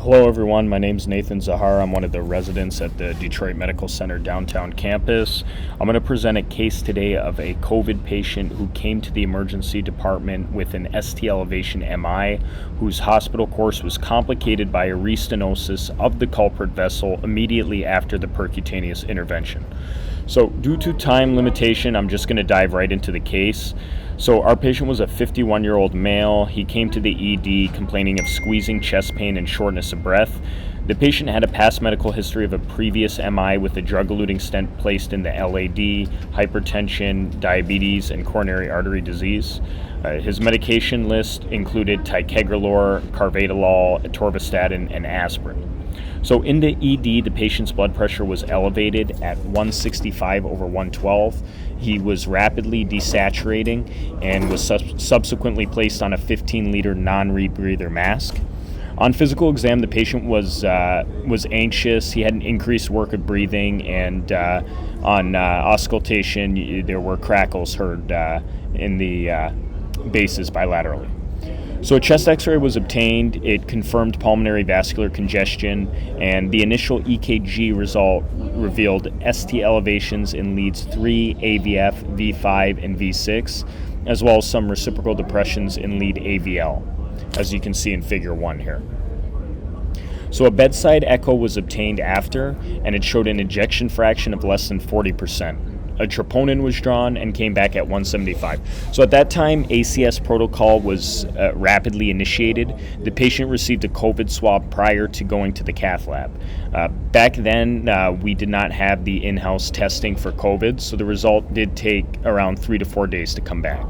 Hello everyone, my name is Nathan Zahar. I'm one of the residents at the Detroit Medical Center downtown campus. I'm going to present a case today of a COVID patient who came to the emergency department with an ST elevation MI, whose hospital course was complicated by a restenosis of the culprit vessel immediately after the percutaneous intervention. So due to time limitation, I'm just going to dive right into the case. So our patient was a 51-year-old male. He came to the ED complaining of squeezing chest pain and shortness of breath. The patient had a past medical history of a previous MI with a drug-eluting stent placed in the LAD, hypertension, diabetes, and coronary artery disease. His medication list included ticagrelor, carvedilol, atorvastatin, and aspirin. So in the ED, the patient's blood pressure was elevated at 165/112. He was rapidly desaturating and was subsequently placed on a 15-liter non-rebreather mask. On physical exam, the patient was anxious. He had an increased work of breathing, and on auscultation, there were crackles heard in the bases bilaterally. So a chest x-ray was obtained. It confirmed pulmonary vascular congestion, and the initial EKG result revealed ST elevations in leads 3, AVF, V5, and V6, as well as some reciprocal depressions in lead AVL, as you can see in figure 1 here. So a bedside echo was obtained after, and it showed an ejection fraction of less than 40%. A troponin was drawn and came back at 175. So at that time, ACS protocol was rapidly initiated. The patient received a COVID swab prior to going to the cath lab. Back then, we did not have the in-house testing for COVID, so the result did take around 3 to 4 days to come back.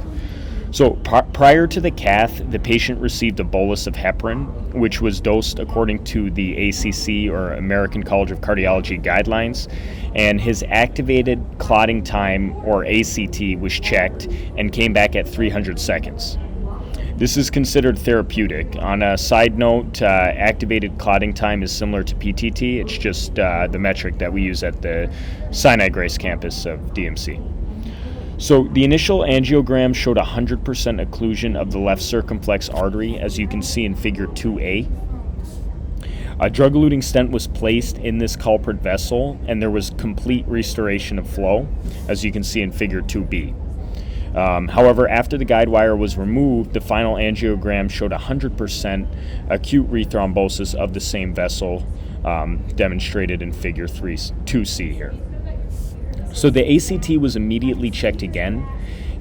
So prior to the cath, the patient received a bolus of heparin, which was dosed according to the ACC, or American College of Cardiology guidelines, and his activated clotting time, or ACT, was checked and came back at 300 seconds. This is considered therapeutic. On a side note, activated clotting time is similar to PTT. It's just the metric that we use at the Sinai Grace campus of DMC. So the initial angiogram showed 100% occlusion of the left circumflex artery, as you can see in figure 2A. A drug-eluting stent was placed in this culprit vessel, and there was complete restoration of flow, as you can see in figure 2B. However, after the guide wire was removed, the final angiogram showed 100% acute rethrombosis of the same vessel, demonstrated in figure 2C here. So the ACT was immediately checked again.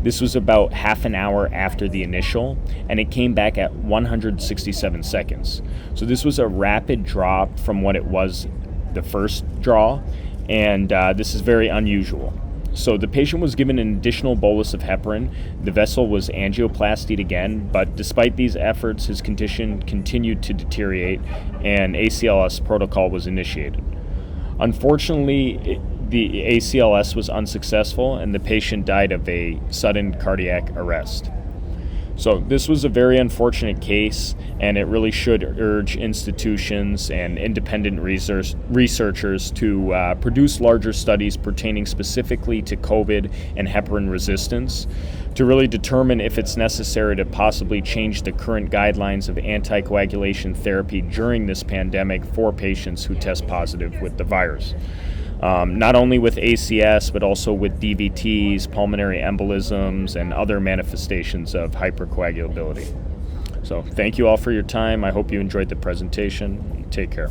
This was about half an hour after the initial, and it came back at 167 seconds. So this was a rapid drop from what it was the first draw, and this is very unusual. So the patient was given an additional bolus of heparin. The vessel was angioplastied again, but despite these efforts, his condition continued to deteriorate, and ACLS protocol was initiated. Unfortunately, the ACLS was unsuccessful, and the patient died of a sudden cardiac arrest. So this was a very unfortunate case, and it really should urge institutions and independent researchers to produce larger studies pertaining specifically to COVID and heparin resistance to really determine if it's necessary to possibly change the current guidelines of anticoagulation therapy during this pandemic for patients who test positive with the virus. Not only with ACS, but also with DVTs, pulmonary embolisms, and other manifestations of hypercoagulability. So thank you all for your time. I hope you enjoyed the presentation. Take care.